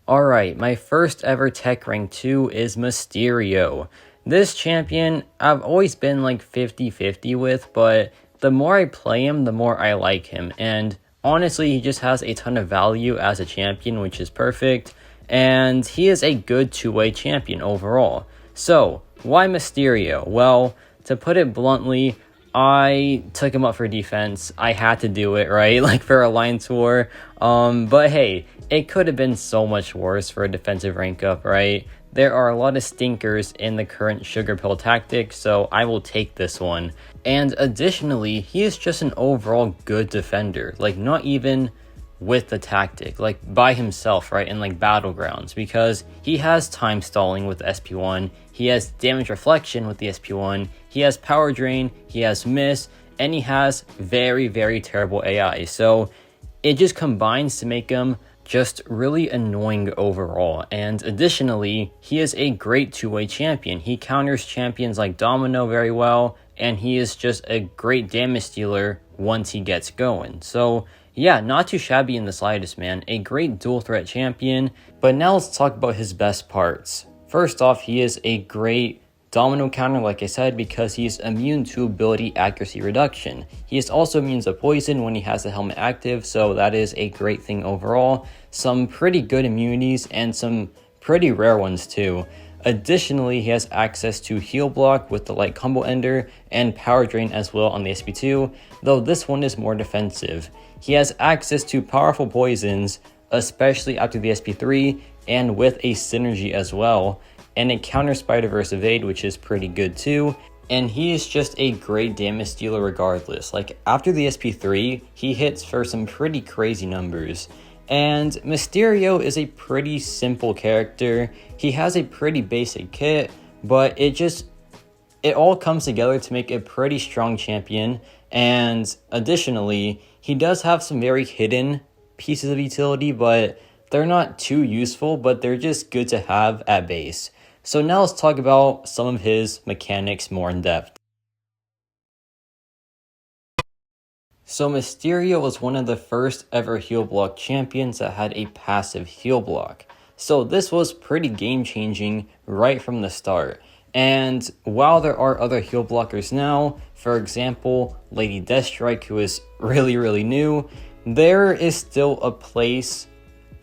Alright, my first ever tech rank 2 is Mysterio. This champion, I've always been like 50-50 with, but the more I play him, the more I like him. And honestly, he just has a ton of value as a champion, which is perfect. And he is a good two-way champion overall. So, why Mysterio? Well, to put it bluntly, I took him up for defense. I had to do it, right? Like for Alliance War. But hey, it could have been so much worse for a defensive rank up, right? There are a lot of stinkers in the current sugar pill tactic, so I will take this one. And additionally, he is just an overall good defender. Like, not even with the tactic, like by himself, right, in like battlegrounds, because he has time stalling with the SP1, he has damage reflection with the SP1, he has power drain, he has miss, and he has very, very terrible AI. So it just combines to make him just really annoying overall. And additionally, he is a great two-way champion. He counters champions like Domino very well, and he is just a great damage dealer once he gets going. So yeah, not too shabby in the slightest, man. A great dual threat champion. But now let's talk about his best parts. First off, he is a great Domino counter, like I said, because he's immune to ability accuracy reduction. He is also immune to poison when he has the helmet active, so that is a great thing overall. Some pretty good immunities and some pretty rare ones too. Additionally, he has access to heal block with the light combo ender and power drain as well on the SP2, though this one is more defensive. He has access to powerful poisons, especially after the SP3, and with a synergy as well, and it counters Spider-Verse evade, which is pretty good too. And he is just a great damage dealer regardless. Like after the SP3, he hits for some pretty crazy numbers. And Mysterio is a pretty simple character. He has a pretty basic kit, but it all comes together to make a pretty strong champion. And additionally, he does have some very hidden pieces of utility, but they're not too useful, but they're just good to have at base. So now let's talk about some of his mechanics more in depth. So Mysterio was one of the first ever heal block champions that had a passive heal block. So this was pretty game changing right from the start. And while there are other heal blockers now, for example, Lady Deathstrike, who is really new, there is still a place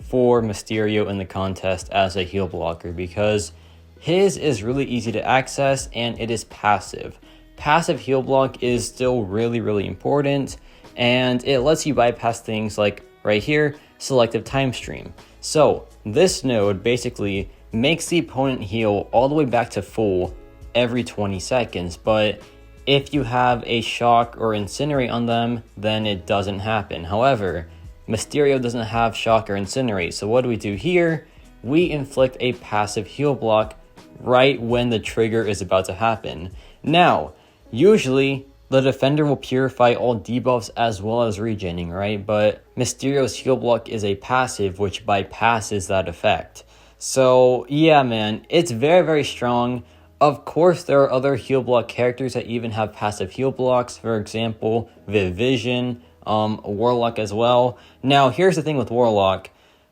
for Mysterio in the contest as a heal blocker because his is really easy to access and it is passive. Passive heal block is still really important, and it lets you bypass things like right here, selective time stream. So this node basically makes the opponent heal all the way back to full every 20 seconds, but if you have a shock or incinerate on them, then it doesn't happen. However, Mysterio doesn't have shock or incinerate, so what do we do here? We inflict a passive heal block right when the trigger is about to happen. Now, usually the defender will purify all debuffs as well as regening, right? But Mysterio's heal block is a passive which bypasses that effect. So yeah, man, it's very strong. Of course, there are other heal block characters that even have passive heal blocks. For example, Vision, Warlock as well. Now, here's the thing with Warlock.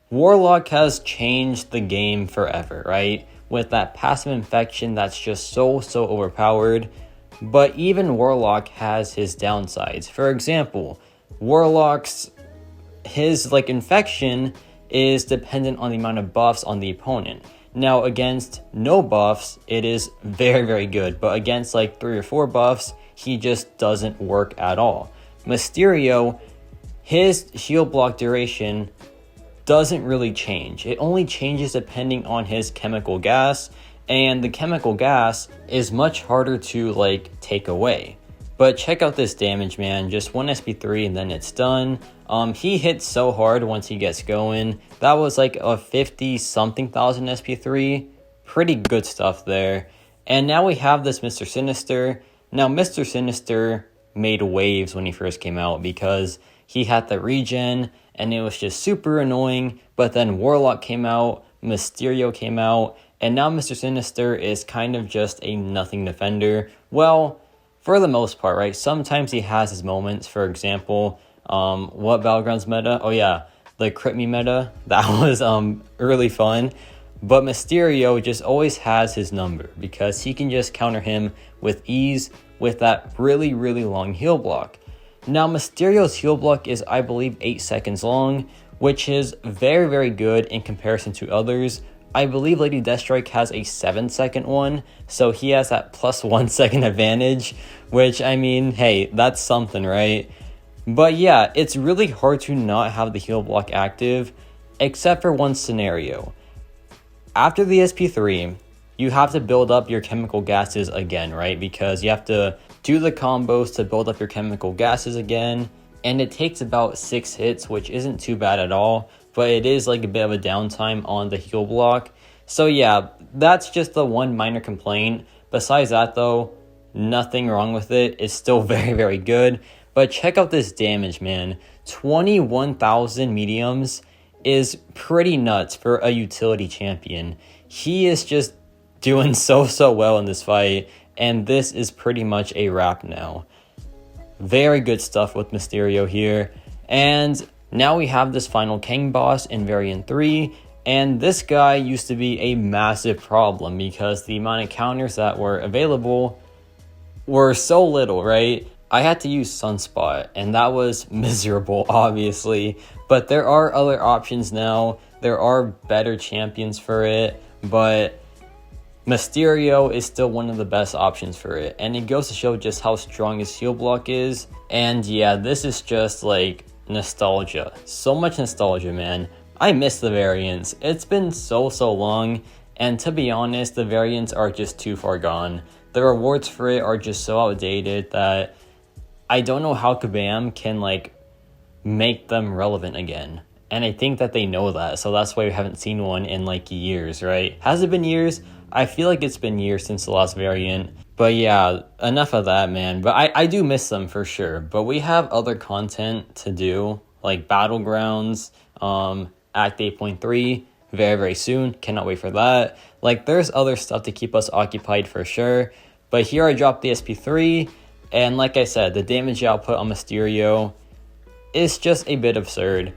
Warlock has changed the game forever, right? With that passive infection that's just so overpowered. But even Warlock has his downsides. For example, Warlock's infection is dependent on the amount of buffs on the opponent. Now against no buffs, it is very good, but against like 3 or 4 buffs, he just doesn't work at all. Mysterio, his heal block duration doesn't really change. It only changes depending on his chemical gas, and the chemical gas is much harder to like take away. But check out this damage, man. Just 1 SP3 and then it's done. He hits so hard once he gets going. That was like a 50-something thousand SP3. Pretty good stuff there. And now we have this Mr. Sinister. Now, Mr. Sinister made waves when he first came out because he had the regen and it was just super annoying. But then Warlock came out, Mysterio came out, and now Mr. Sinister is kind of just a nothing defender. Well, for the most part, right? Sometimes he has his moments. For example, what Battlegrounds meta? Oh yeah, the Crit Me meta. That was really fun. But Mysterio just always has his number because he can just counter him with ease with that really, really long heal block. Now, Mysterio's heal block is, I believe, 8 seconds long, which is very, very good in comparison to others. I believe Lady Deathstrike has a 7-second one, so he has that plus 1 second advantage, which, I mean, hey, that's something, right? But yeah, it's really hard to not have the heal block active, except for one scenario. After the SP3, you have to build up your chemical gases again, right? Because you have to do the combos to build up your chemical gases again, and it takes about 6 hits, which isn't too bad at all, but it is like a bit of a downtime on the heal block. So yeah, that's just the one minor complaint. Besides that though, nothing wrong with it. It's still very, very good. But check out this damage, man. 21,000 mediums is pretty nuts for a utility champion. He is just doing so well in this fight, and this is pretty much a wrap now. Very good stuff with Mysterio here. And now we have this final Kang boss in Variant 3, and this guy used to be a massive problem because the amount of counters that were available were so little, right? I had to use Sunspot, and that was miserable, obviously. But there are other options now. There are better champions for it, but Mysterio is still one of the best options for it. And it goes to show just how strong his heal block is. And yeah, this is just like nostalgia. So much nostalgia, man. I miss the variants. It's been so long. And to be honest, the variants are just too far gone. The rewards for it are just so outdated that I don't know how Kabam can like make them relevant again. And I think that they know that, so that's why we haven't seen one in like years, right? Has it been years? I feel like it's been years since the last variant. But yeah, enough of that, man. But I do miss them for sure. But we have other content to do, like Battlegrounds, Act 8.3, very soon. Cannot wait for that. Like, there's other stuff to keep us occupied for sure. But here I dropped the SP3, and like I said, the damage output on Mysterio is just a bit absurd.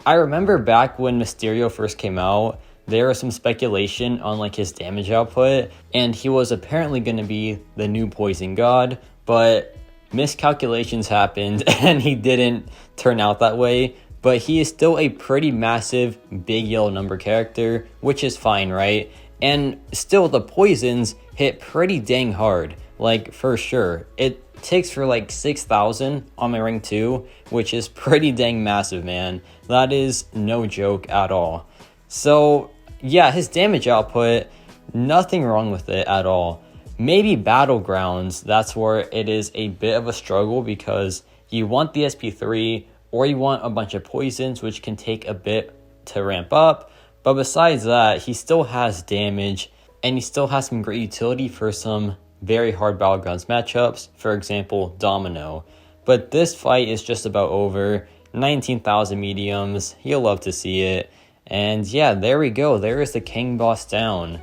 I remember back when Mysterio first came out, there was some speculation on like his damage output, and he was apparently going to be the new Poison God, but miscalculations happened and he didn't turn out that way. But he is still a pretty massive big yellow number character, which is fine, right? And still the poisons hit pretty dang hard, like for sure. It takes for like 6,000 on my rank 2, which is pretty dang massive, man. That is no joke at all. So yeah, his damage output, nothing wrong with it at all. Maybe Battlegrounds, that's where it is a bit of a struggle because you want the SP3 or you want a bunch of poisons, which can take a bit to ramp up. But besides that, he still has damage and he still has some great utility for some very hard Battlegrounds matchups, for example, Domino. But this fight is just about over. 19,000 mediums, you'll love to see it. And yeah, there we go. There is the Kang boss down.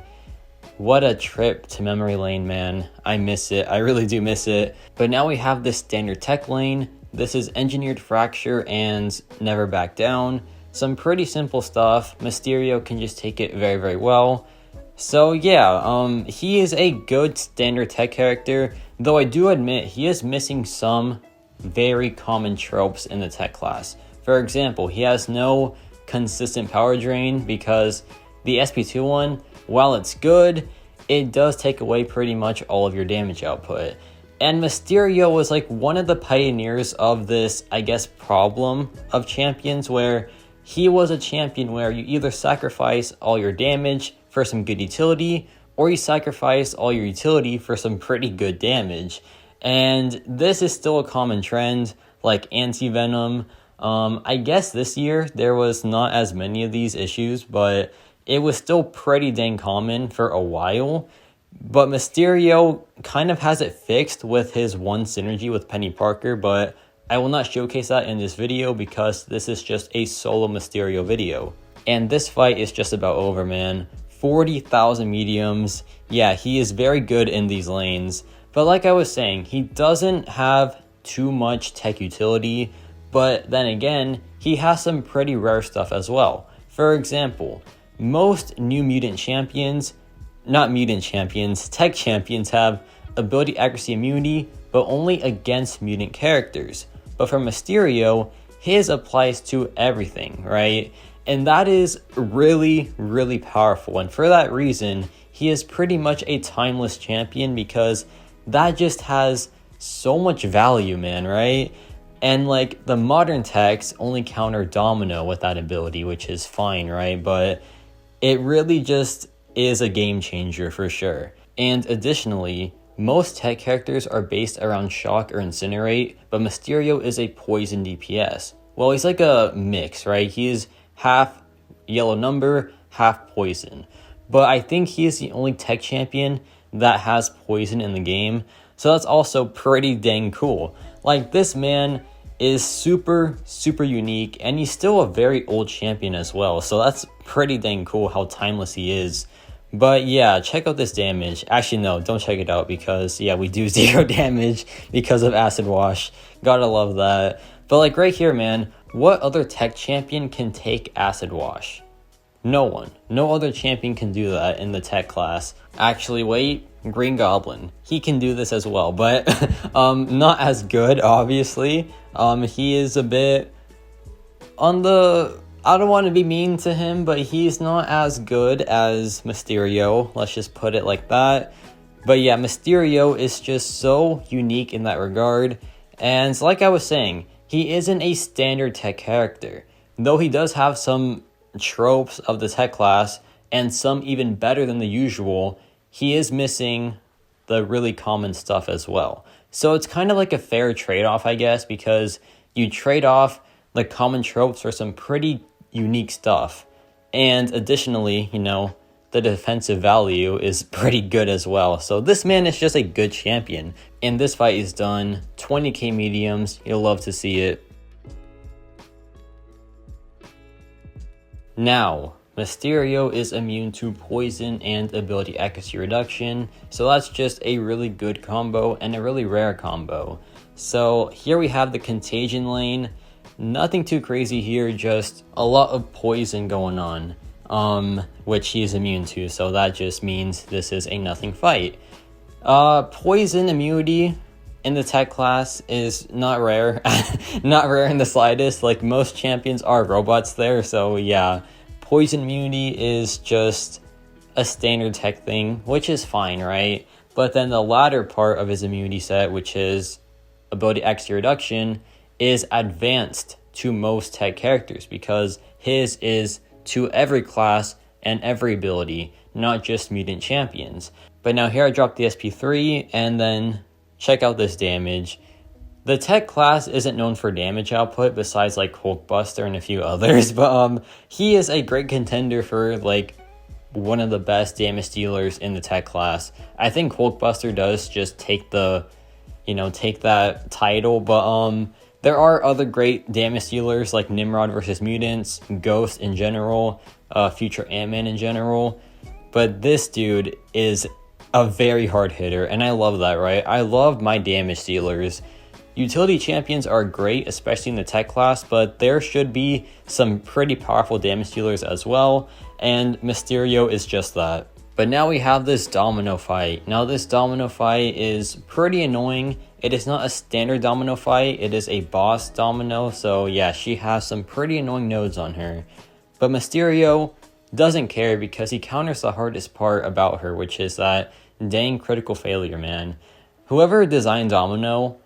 What a trip to memory lane, man. I miss it. I really do miss it. But now we have this standard tech lane. This is Engineered Fracture and Never Back Down. Some pretty simple stuff. Mysterio can just take it very well. So yeah, he is a good standard tech character, though I do admit he is missing some very common tropes in the tech class. For example, he has no consistent power drain because the SP2 one, while it's good, it does take away pretty much all of your damage output. And Mysterio was like one of the pioneers of this, I guess, problem of champions where he was a champion where you either sacrifice all your damage for some good utility or you sacrifice all your utility for some pretty good damage. And this is still a common trend, like anti-venom. I guess this year there was not as many of these issues, but it was still pretty dang common for a while. But Mysterio kind of has it fixed with his one synergy with Penny Parker, but I will not showcase that in this video because this is just a solo Mysterio video. And this fight is just about over, man. 40,000 mediums. Yeah, he is very good in these lanes. But like I was saying, he doesn't have too much tech utility, but then again, he has some pretty rare stuff as well. For example, most new mutant champions, not mutant champions, tech champions have ability accuracy immunity, but only against mutant characters. But for Mysterio, his applies to everything, right? And that is really, really powerful. And for that reason, he is pretty much a timeless champion because that just has so much value, man, right? And like the modern techs only counter Domino with that ability, which is fine, right? But it really just is a game changer for sure. And additionally, most tech characters are based around shock or incinerate, but Mysterio is a poison DPS. Well, he's like a mix, right? He is half yellow number, half poison. But I think he is the only tech champion that has poison in the game. So that's also pretty dang cool. Like, this man is super, super unique, and he's still a very old champion as well. So that's pretty dang cool how timeless he is. But yeah, check out this damage. Actually, no, don't check it out because, yeah, we do 0 damage because of Acid Wash. Gotta love that. But like right here, man, what other tech champion can take Acid Wash? No one. No other champion can do that in the tech class. Actually, wait, Green Goblin. He can do this as well, but not as good, obviously. He is a bit on the... I don't want to be mean to him, but he's not as good as Mysterio. Let's just put it like that. But yeah, Mysterio is just so unique in that regard. And like I was saying, he isn't a standard tech character. Though he does have some tropes of the tech class, and some even better than the usual, he is missing the really common stuff as well. So it's kind of like a fair trade-off, I guess, because you trade off the common tropes for some pretty unique stuff. And additionally, you know, the defensive value is pretty good as well. So this man is just a good champion. And this fight is done. 20k mediums. You'll love to see it. Now, Mysterio is immune to poison and ability accuracy reduction. So that's just a really good combo and a really rare combo. So here we have the contagion lane. Nothing too crazy here, just a lot of poison going on, which he is immune to, so that just means this is a nothing fight. Poison immunity in the tech class is not rare, not rare in the slightest. Like, most champions are robots there, so yeah, poison immunity is just a standard tech thing, which is fine, right? But then the latter part of his immunity set, which is ability accuracy reduction, is advanced to most tech characters because his is to every class and every ability, not just mutant champions. But now here I dropped the SP3, and then check out this damage. The tech class isn't known for damage output besides like Hulkbuster and a few others, but he is a great contender for like one of the best damage dealers in the tech class. I think Hulkbuster does just take the, take that title, but there are other great damage dealers like Nimrod versus Mutants, Ghost in general, Future Ant-Man in general. But this dude is a very hard hitter, and I love that, right? I love my damage dealers. Utility champions are great, especially in the tech class, but there should be some pretty powerful damage dealers as well, and Mysterio is just that. But now we have this Domino fight. Now this Domino fight is pretty annoying. It is not a standard Domino fight, it is a boss Domino, so yeah, she has some pretty annoying nodes on her. But Mysterio doesn't care because he counters the hardest part about her, which is that dang critical failure, man. Whoever designed Domino,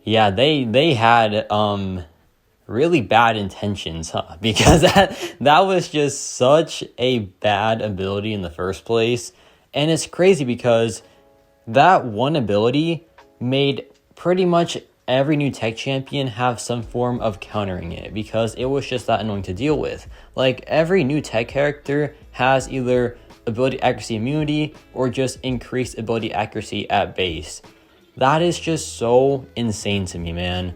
yeah, they had really bad intentions, huh? Because that was just such a bad ability in the first place. And it's crazy because that one ability made pretty much every new tech champion have some form of countering it because it was just that annoying to deal with. Like, every new tech character has either ability accuracy immunity or just increased ability accuracy at base. That is just so insane to me, man.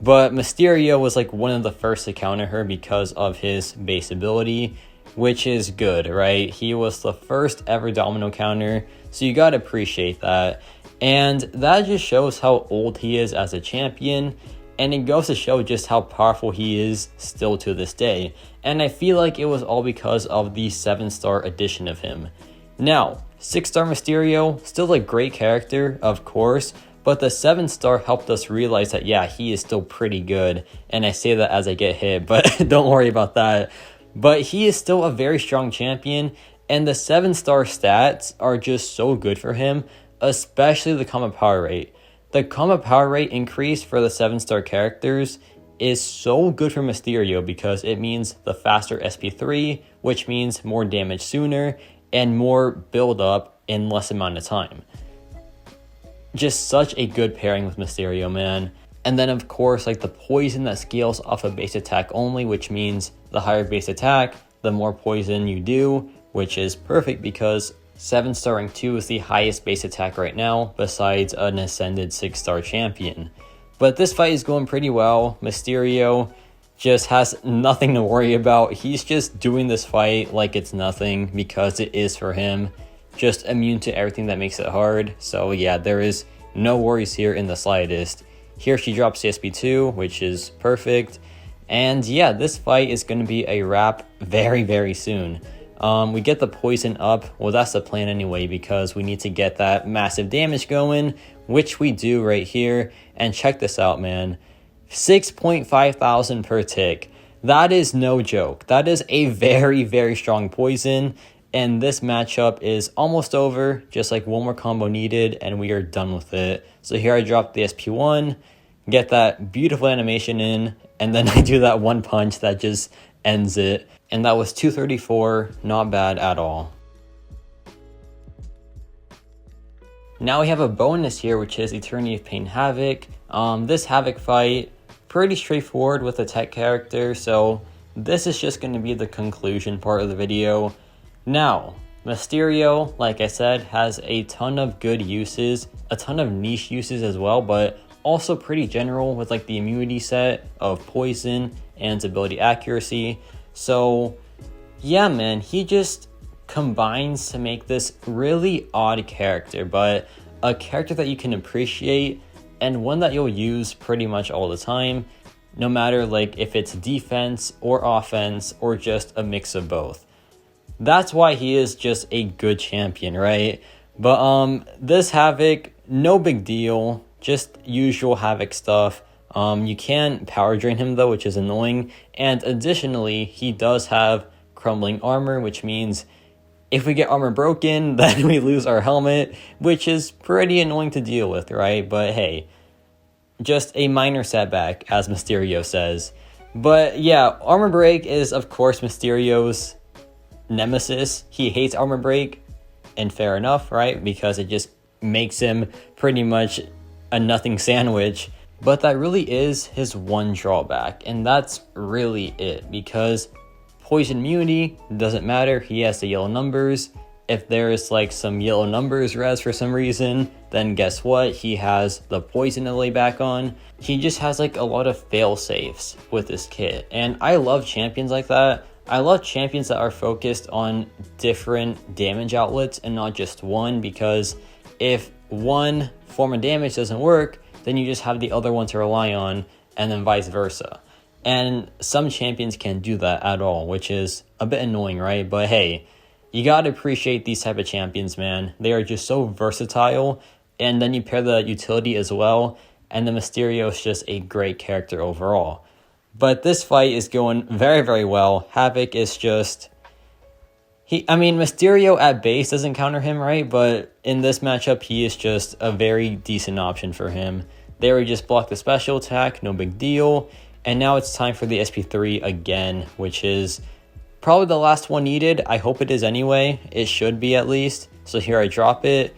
But Mysterio was like one of the first to counter her because of his base ability, which is good, right? He was the first ever Domino counter, so you gotta appreciate that. And that just shows how old he is as a champion, and it goes to show just how powerful he is still to this day. And I feel like it was all because of the 7-star edition of him. Now, 6-star Mysterio, still a great character, of course, but the 7-star helped us realize that, yeah, he is still pretty good. And I say that as I get hit, but don't worry about that. But he is still a very strong champion, and the 7-star stats are just so good for him, especially the combat power rate. The combat power rate increase for the 7-star characters is so good for Mysterio because it means the faster SP3, which means more damage sooner and more build up in less amount of time. Just such a good pairing with Mysterio, man. And then of course, like the poison that scales off of base attack only, which means the higher base attack, the more poison you do, which is perfect because 7-star rank 2 is the highest base attack right now, besides an ascended 6-star champion. But this fight is going pretty well. Mysterio just has nothing to worry about. He's just doing this fight like it's nothing because it is for him. Just immune to everything that makes it hard. So yeah, there is no worries here in the slightest. Here she drops the SP2, which is perfect. And yeah, this fight is going to be a wrap very, very soon. We get the poison up. Well, that's the plan anyway, because we need to get that massive damage going, which we do right here. And check this out, man. 6.5 thousand per tick. That is no joke. That is a very, very strong poison. And this matchup is almost over. Just like one more combo needed and we are done with it. So here I drop the SP1, get that beautiful animation in, and then I do that one punch that just ends it. And that was 234, not bad at all. Now we have a bonus here, which is Eternity of Pain Havoc. This Havoc fight, pretty straightforward with a tech character, so this is just going to be the conclusion part of the video. Now, Mysterio, like I said, has a ton of good uses, a ton of niche uses as well, but also pretty general with like the immunity set of poison and ability accuracy. So yeah, man, he just combines to make this really odd character, but a character that you can appreciate and one that you'll use pretty much all the time, no matter like if it's defense or offense or just a mix of both. That's why he is just a good champion, right? But this Havoc, no big deal, just usual Havoc stuff. You can power drain him though, which is annoying. And additionally, he does have crumbling armor, which means if we get armor broken, then we lose our helmet, which is pretty annoying to deal with, right? But hey, just a minor setback, as Mysterio says. But yeah, armor break is of course Mysterio's nemesis. He hates armor break, and fair enough, right? Because it just makes him pretty much a nothing sandwich. But that really is his one drawback, and that's really it, because poison immunity doesn't matter. He has the yellow numbers. If there's like some yellow numbers res for some reason, then guess what? He has the poison to lay back on. He just has like a lot of fail safes with this kit, and I love champions like that. I love champions that are focused on different damage outlets and not just one, because if one form of damage doesn't work, then you just have the other one to rely on, and then vice versa. And some champions can't do that at all, which is a bit annoying, right? But hey, you gotta appreciate these type of champions, man. They are just so versatile, and then you pair the utility as well, and the Mysterio is just a great character overall. But this fight is going very, very well. Havoc is just... Mysterio at base doesn't counter him, right? But in this matchup, he is just a very decent option for him. There we just block the special attack, no big deal. And now it's time for the SP3 again, which is probably the last one needed. I hope it is anyway. It should be at least. So here I drop it,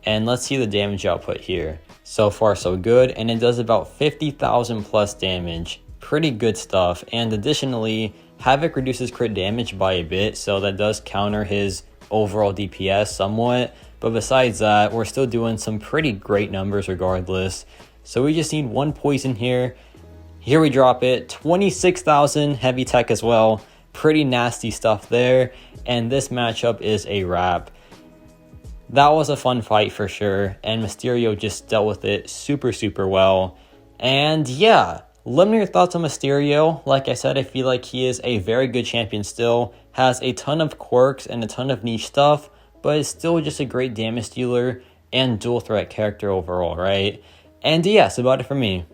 and let's see the damage output here. So far so good, and it does about 50,000 plus damage. Pretty good stuff. And additionally, Havoc reduces crit damage by a bit, so that does counter his overall DPS somewhat. But besides that, we're still doing some pretty great numbers regardless. So we just need one poison here. Here we drop it. 26,000 heavy tech as well. Pretty nasty stuff there. And this matchup is a wrap. that was a fun fight for sure, and Mysterio just dealt with it super, super well. And yeah, let me know your thoughts on Mysterio. Like I said, I feel like he is a very good champion still, has a ton of quirks and a ton of niche stuff, but is still just a great damage dealer and dual threat character overall, right? And yeah, that's about it for me.